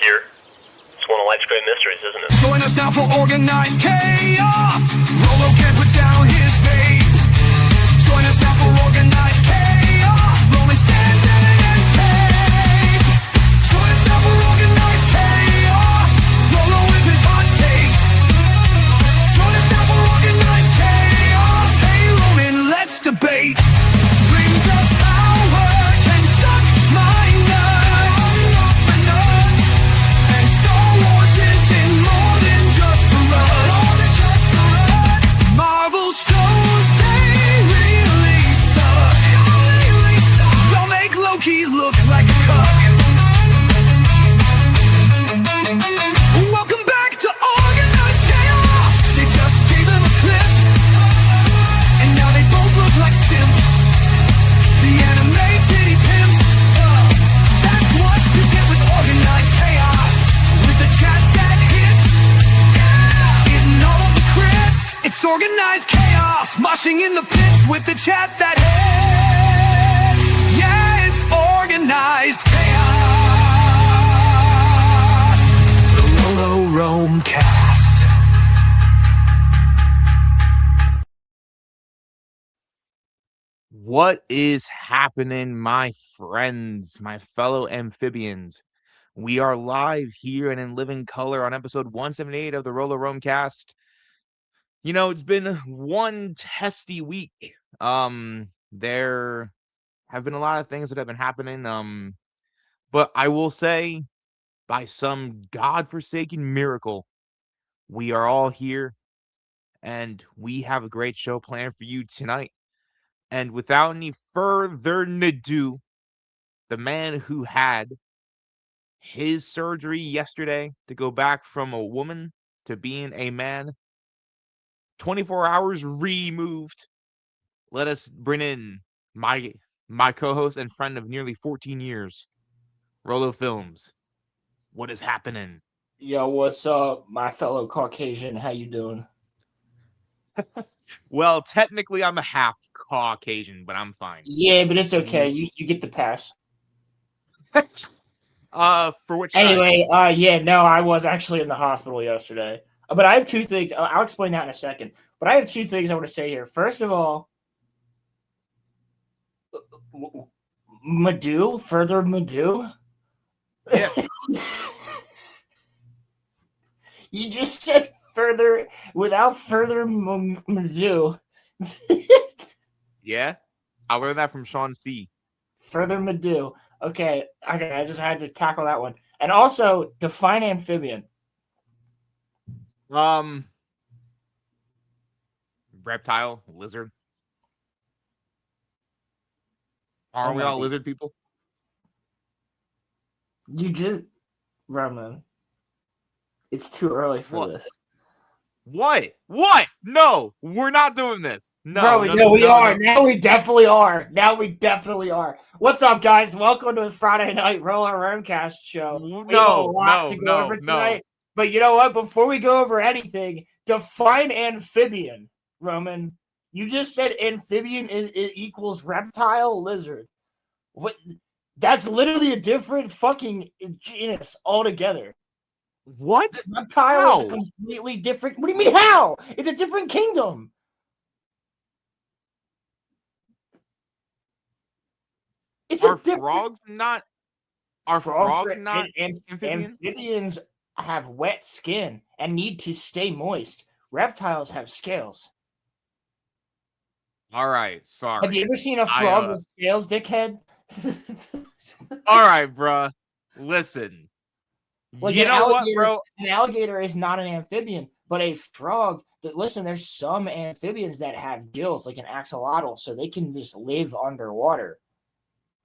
here. It's one of life's great mysteries, isn't it? Join us now for organized chaos. Rolo can't put down his faith. Join us now for organized chaos. Roman stands in and safe. Join us now for organized chaos. Rolo with his hot takes. Join us now for organized chaos. Hey Roman, let's debate. Rings of power can suck my nuts. And Star Wars isn't more than just for us. Marvel shows they really suck. Y'all make Loki look like a cuck. Welcome back to Organized Chaos. They just gave him a clip, and now they both look like simps. The anime titty pimps. That's what you get with Organized Chaos. With the chat that hits, hitting all of the crits. It's Organized Chaos, moshing in the pits with the chat that hits. Yeah, it's Organized Chaos. The RoloRome cast. What is happening, my friends, my fellow amphibians? We are live here and in living color on episode 178 of the RoloRome cast. You know, it's been one testy week. There have been a lot of things that have been happening. But I will say, by some godforsaken miracle, we are all here and we have a great show planned for you tonight. And without any further ado, the man who had his surgery yesterday to go back from a woman to being a man, 24 hours removed, let us bring in my co-host and friend of nearly 14 years, Rolo Films. What is happening? Yo, what's up, my fellow Caucasian? How you doing? Well, technically, I'm a half Caucasian, but I'm fine. Yeah, but it's okay. You get the pass. For which side? Anyway, I was actually in the hospital yesterday. But I have two things. I'll explain that in a second. But I have two things I want to say here. First of all, further Madhu. Yeah. You just said further without further Madhu. Yeah, I learned that from Sean C. Further Madhu. Okay, I just had to tackle that one. And also, define amphibian. Reptile, lizard. Aren't we all lizard people? You just, Roman. It's too early for What? this. What? What? No, we're not doing this. No, we are. Now we definitely are. What's up, guys? Welcome to the Friday Night RoloRome cast show. We have a lot to go over tonight. But you know what? Before we go over anything, define amphibian, Roman. You just said amphibian equals reptile, lizard. What? That's literally a different fucking genus altogether. What? Reptile is a completely different. What do you mean how? It's a different kingdom. Frogs not amphibians? Amphibians have wet skin and need to stay moist. Reptiles have scales. All right, sorry. Have you ever seen a frog with scales, dickhead? All right, bruh. Listen. Like you know what, bro? An alligator is not an amphibian, but a frog. Listen, there's some amphibians that have gills, like an axolotl, so they can just live underwater.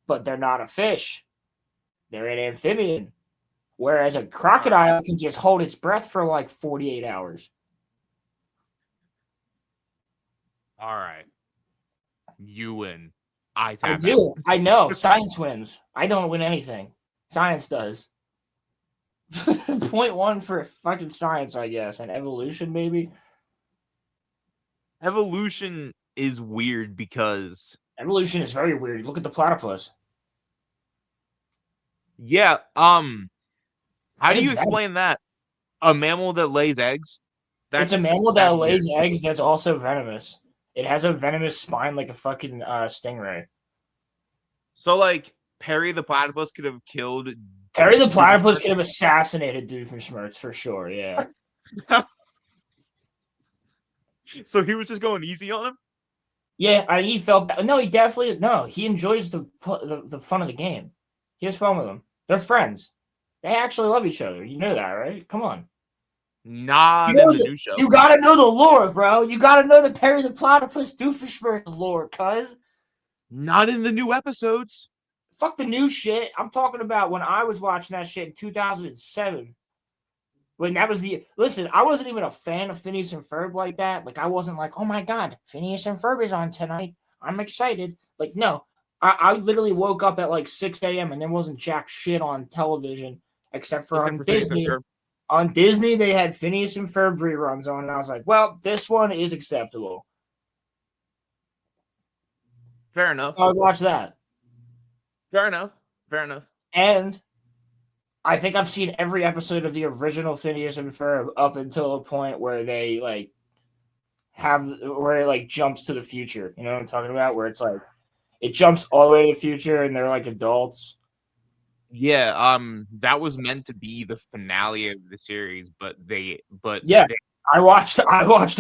But they're not a fish. They're an amphibian. Whereas a crocodile can just hold its breath for like 48 hours. All right. You win. I do. I know. Science wins. I don't win anything. Science does. 0.1 for fucking science, I guess. And evolution, maybe? Evolution is weird because... Evolution is very weird. Look at the platypus. Yeah, How do you explain that? A mammal that lays eggs? It's a mammal that lays eggs that's also venomous. It has a venomous spine like a fucking stingray. So, like, Perry the platypus could have killed... Perry the platypus could have assassinated Doofenshmirtz for sure, yeah. So he was just going easy on him? Yeah, he felt... No, he definitely... No, he enjoys the fun of the game. He has fun with them. They're friends. They actually love each other. You know that, right? Come on. Not in the new show. You gotta know the lore, bro. You gotta know the Perry the Platypus Doofenshmirtz lore, cuz. Not in the new episodes. Fuck the new shit. I'm talking about when I was watching that shit in 2007. When that was the... Listen, I wasn't even a fan of Phineas and Ferb like that. Like, I wasn't like, oh my god, Phineas and Ferb is on tonight. I'm excited. Like, no. I literally woke up at like 6 a.m. and there wasn't jack shit on television except for on Disney. On Disney, they had Phineas and Ferb reruns on, and I was like, well, this one is acceptable. Fair enough. So I would watch that. Fair enough. Fair enough. And I think I've seen every episode of the original Phineas and Ferb up until a point where they like where it like jumps to the future. You know what I'm talking about? Where it's like it jumps all the way to the future and they're like adults. Yeah, that was meant to be the finale of the series, but I watched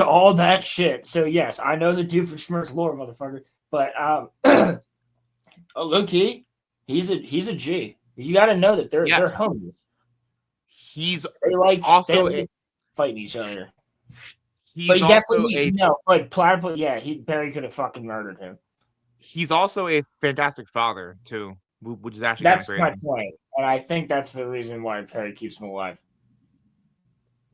all that shit. So yes, I know the Doofenshmirtz lore, motherfucker. But low key, he's a G. You got to know that they're homies. They like fighting each other. But he definitely But Platypus, Barry could have fucking murdered him. He's also a fantastic father too, which is actually that's my point, and I think that's the reason why Perry keeps him alive.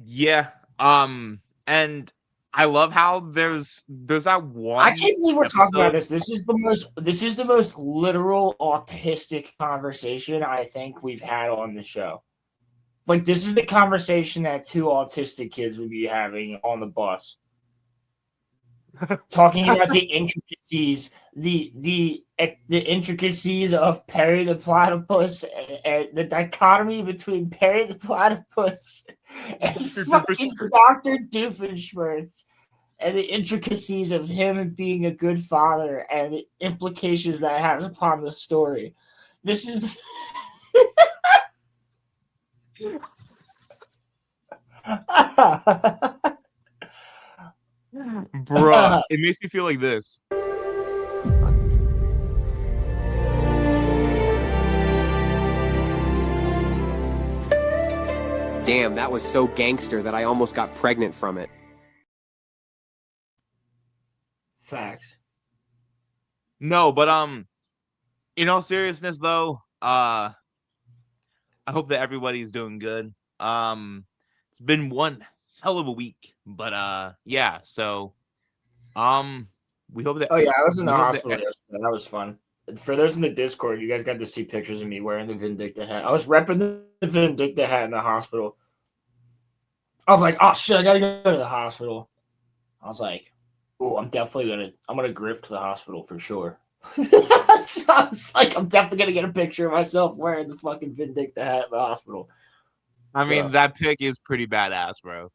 Yeah, and I love how there's that one. I can't believe we're talking about this. This is the most literal autistic conversation I think we've had on the show. Like, this is the conversation that two autistic kids would be having on the bus. Talking about the intricacies, the intricacies of Perry the Platypus, and the dichotomy between Perry the Platypus and fucking Dr. Doofenshmirtz, and the intricacies of him being a good father and the implications that has upon the story. This is... Bruh, it makes me feel like this. Damn, that was so gangster that I almost got pregnant from it. Facts. No, but in all seriousness though, I hope that everybody's doing good. It's been one hell of a week, but yeah, so we hope that... Oh yeah, I was in the hospital yesterday. That was fun. For those in the Discord, you guys got to see pictures of me wearing the Vindicta hat. I was repping the Vindicta hat in the hospital. I was like, oh shit, I gotta go to the hospital. I was like, oh, I'm gonna grift to the hospital for sure. So I was like, I'm definitely gonna get a picture of myself wearing the fucking Vindicta hat in the hospital. I mean, that pic is pretty badass, bro.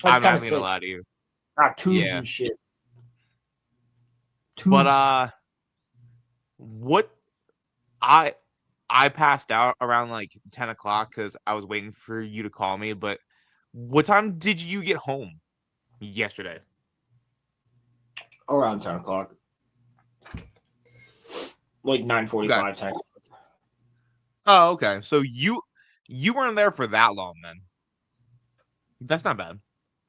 I'm not gonna lie to you. Got tubes and shit. Tubes. But what I passed out around like 10 o'clock because I was waiting for you to call me. But what time did you get home yesterday? Around 10 o'clock. Like 9:45 time. Oh, okay. So you weren't there for that long then. That's not bad.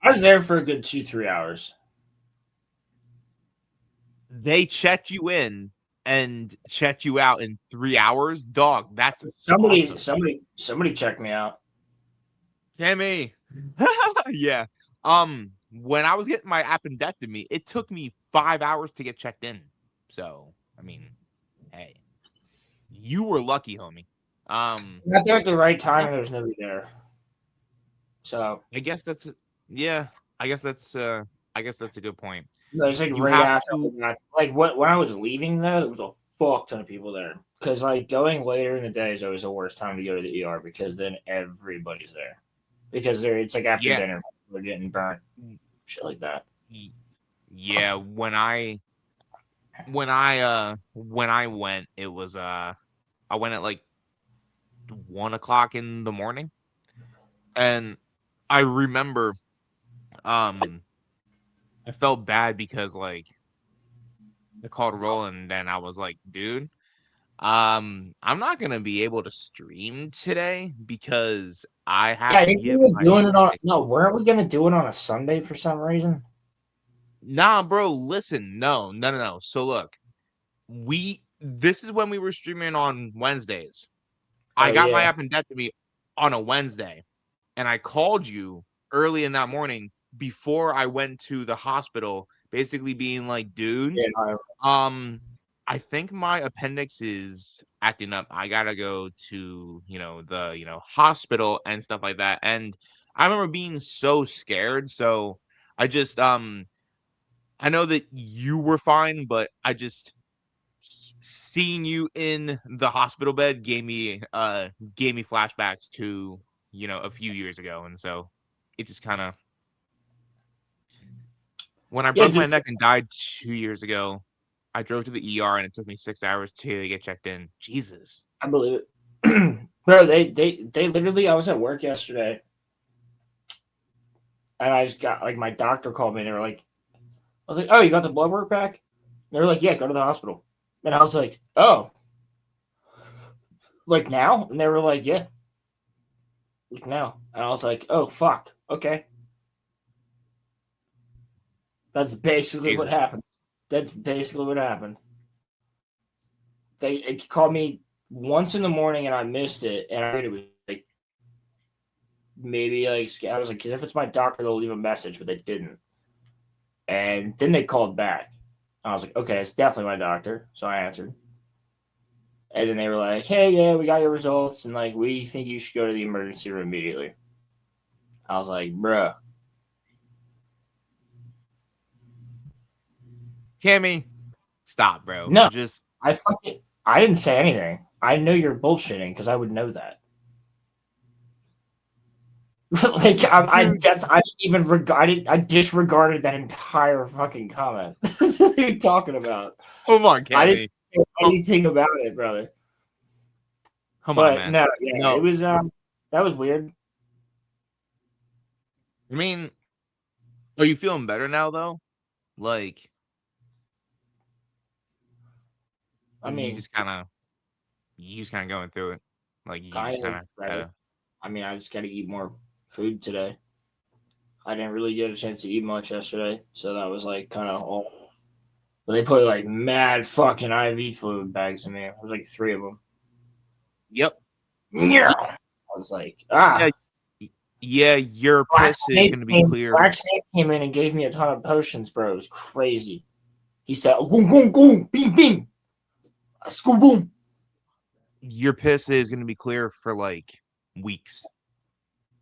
I was there for a good 2-3 hours. They checked you in and checked you out in 3 hours, dog. That's somebody. Awesome. Somebody checked me out. Cammy. Yeah. When I was getting my appendectomy, it took me 5 hours to get checked in. So, I mean, hey, you were lucky, homie. Got there at the right time, and there was nobody there. So I guess that's I guess that's a good point. No, it's like right after. Like when I was leaving, though, there was a fuck ton of people there. Because like going later in the day is always the worst time to go to the ER because then everybody's there. Because it's like after dinner, we're getting burnt, shit like that. Yeah, when I went, it was I went at like 1 o'clock in the morning, and I remember I felt bad because like I called Roland and I was like, dude, I'm not gonna be able to stream today because I have to get my doing it on weren't we gonna do it on a Sunday for some reason? Nah, bro, listen, no. So look, this is when we were streaming on Wednesdays. I got my appendectomy on a Wednesday, and I called you early in that morning before I went to the hospital, basically being like, dude, I think my appendix is acting up. I gotta go to, the hospital and stuff like that. And I remember being so scared. So I just I know that you were fine, but I just seeing you in the hospital bed gave me flashbacks to, a few years ago. And so it just kind of, when I broke my neck and died 2 years ago, I drove to the ER and it took me 6 hours to get checked in. Jesus. I believe it. Bro, they literally, I was at work yesterday and I just got, like, my doctor called me and they were like, I was like, oh, you got the blood work back? And they were like, yeah, go to the hospital. And I was like, oh, like now? And they were like, yeah, like now. And I was like, oh, fuck. Okay. That's basically what happened. They called me once in the morning and I missed it. And I it was like, maybe like, I was like, if it's my doctor, they'll leave a message, but they didn't. And then they called back. I was like, okay, it's definitely my doctor. So I answered. And then they were like, hey, yeah, we got your results. And like, we think you should go to the emergency room immediately. I was like, bruh. Cammy, stop, bro. No, I didn't say anything. I know you're bullshitting because I would know that. Like I disregarded that entire fucking comment. What are you talking about? Come on, Cammy. I didn't say anything about it, brother. Come on, man. No, it was that was weird. I mean, are you feeling better now though? Like, I mean, you just kind of going through it. Like, you just kind of. I mean, I just got to eat more food today. I didn't really get a chance to eat much yesterday, so that was like kind of all. But they put like mad fucking IV fluid bags in there. There was like 3 of them. Yep. Yeah. I was like, Yeah, your piss is going to be clear. Black Snake came in and gave me a ton of potions, bro. It was crazy. He said, "Goom, goom, goom, bing, bing, school boom." Your piss is going to be clear for like weeks.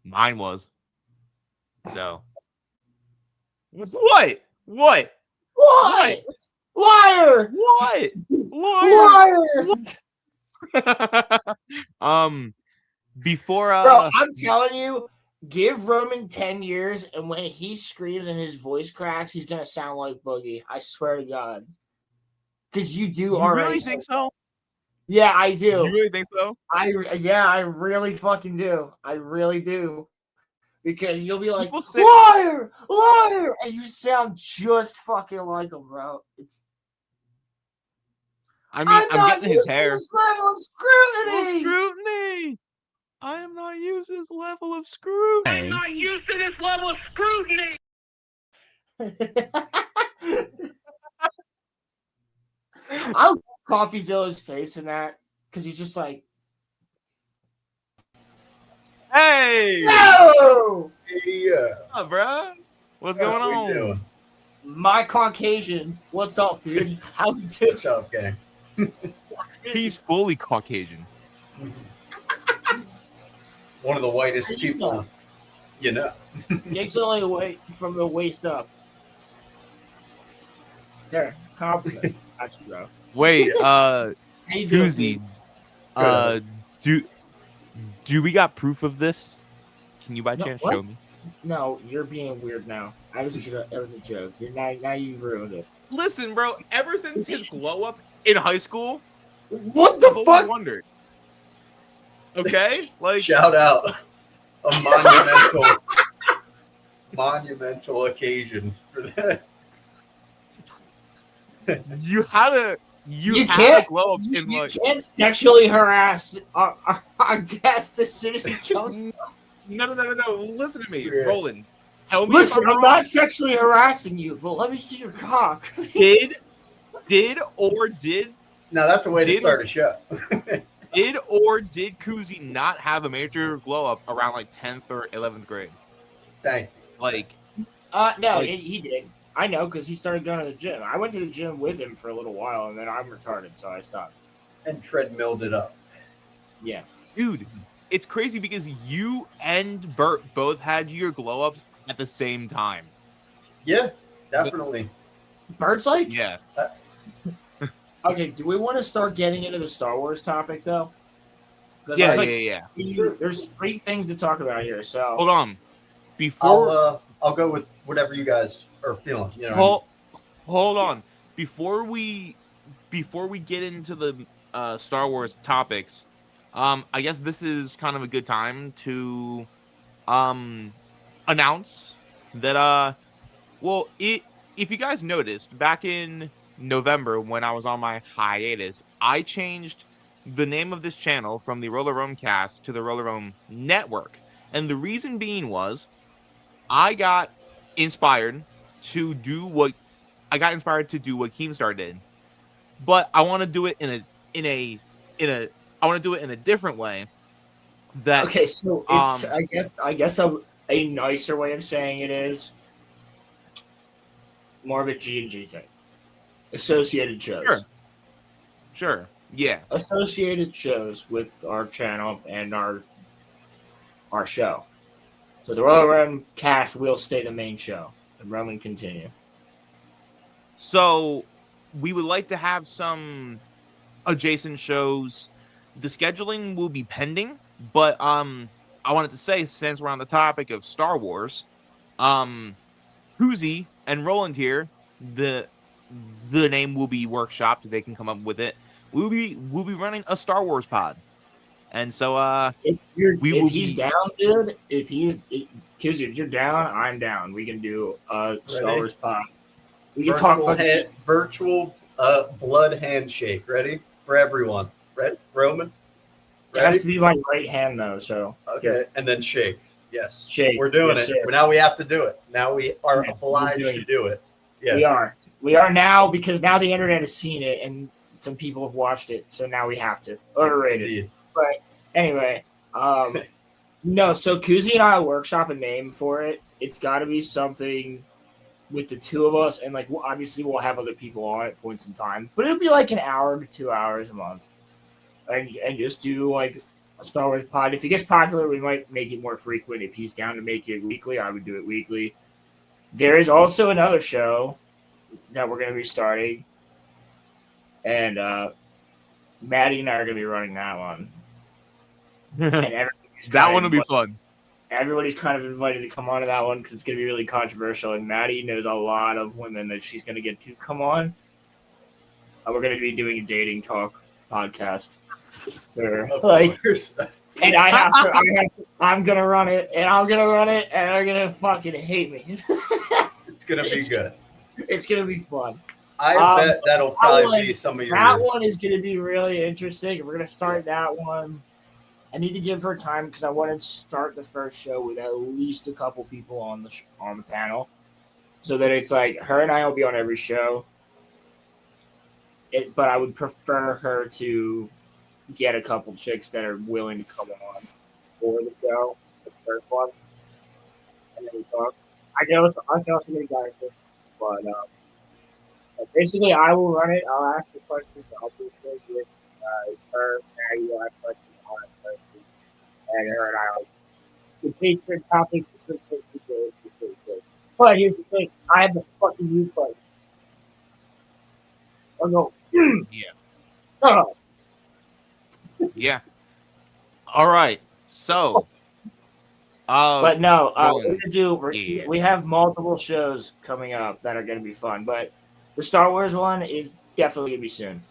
Mine was. So. What? What? What? Liar! What? Liar! Before bro, I'm telling you, give Roman 10 years, and when he screams and his voice cracks, he's gonna sound like Boogie. I swear to God. Because you do already. You really think so? Yeah, I do. You really think so? I really fucking do. I really do. Because you'll be like, liar, and you sound just fucking like him, bro. I'm getting his hair. This level of scrutiny. I am not used to this level of scrutiny. I'm not used to this level of scrutiny. I'll CoffeeZilla's face in that because he's just like, hey, no, yeah, what's up, bro? What's going on? Doing? My Caucasian, what's up, dude? How you doing? What's up, gang? He's fully Caucasian. One of the whitest people, you know. Jake's only from the waist up. There, compliment. Got you, bro. Wait, How you doing, Koozie, Good. do we got proof of this? Can you by No, chance show what? me? No, you're being weird now. That was a joke. You're now you've ruined it. Listen, bro, ever since his glow up in high school, What the I've always fuck? wondered. Okay? Like, Shout out a monumental occasion for that. you had a glow up in you like can't sexually harass our guest as soon as he comes. no. Listen to me, Yeah. Roland. Tell me Listen, if I'm I'm wrong. not sexually harassing you, but let me see your cock. Did Now that's a way to Did- start a show. did Koozie not have a major glow up around like 10th or 11th grade? Thank Like, No, Like- he did. I know because he started going to the gym. I went to the gym with him for a little while, and then I'm retarded, so I stopped. you. And treadmilled it up. Yeah. dude, it's crazy because you and Bert both had your glow ups at the same time. Yeah, definitely. Bird's like, Yeah. okay, do we want to start getting into the Star Wars topic, though? 'Cause Yeah, there's, yeah. There's 3 things to talk about here, so. Hold on. Before I'll go with whatever you guys are feeling. You know. hold on. Before we get into the Star Wars topics, I guess this is kind of a good time to announce that if you guys noticed back in November when I was on my hiatus, I changed the name of this channel from the RoloRome cast to the RoloRome network. And the reason being was I got inspired to do what Keemstar did, but I want to do it in a different way. That Okay, so it's I guess a nicer way of saying it is more of a G&G thing. Associated shows. Sure, yeah. Associated shows with our channel and our show. So the RoloRome cast will stay the main show. The Roman continue. So we would like to have some adjacent shows. The scheduling will be pending, but I wanted to say, since we're on the topic of Star Wars, Koozie and Roland here, the name will be workshopped. They can come up with it. We'll be running a Star Wars pod, and so If he's down, dude, if you're down, I'm down. We can do a Star Wars pod. We can talk about virtual blood handshake. Ready for everyone? Ready, Roman? It has to be my right hand though. So okay, and then shake. Yes, shake. We're doing yes, it. Yes. Now we have to do it. Now we are obliged to do it. Yeah, we are now because now the internet has seen it and some people have watched it. So now we have to overrated. Indeed. But anyway, no. So Koozie and I workshop a name for it. It's got to be something with the 2 of us, and like obviously we'll have other people on at points in time, but it'll be like an hour to 2 hours a month, and just do like a Star Wars pod. If it gets popular, we might make it more frequent. If he's down to make it weekly, I would do it weekly. There is also another show that we're going to be starting, and Maddie and I are going to be running that one. And that one will be fun. Everybody's kind of invited to come on to that one because it's going to be really controversial. And Maddie knows a lot of women that she's going to get to come on. We're going to be doing a dating talk podcast. And I'm going to run it, and I'm going to run it, and they're going to fucking hate me. It's going to be good. It's going to be fun. I bet that'll probably be some of your. That one is going to be really interesting. We're going to start that one. I need to give her time because I want to start the first show with at least a couple people on the panel, so that it's like her and I will be on every show. But I would prefer her to get a couple chicks that are willing to come on for the show, the first one, and then we talk. I can also get a guy, but basically I will run it. I'll ask the questions. I'll do things with her. Now you ask questions. And her and I are the patron topics. But here's the thing: I have the fucking mute button. Oh no. Yeah. Oh, Yeah. All right. So, but no, we're going. gonna do. Yeah. We have multiple shows coming up that are gonna be fun, but the Star Wars one is definitely gonna be soon.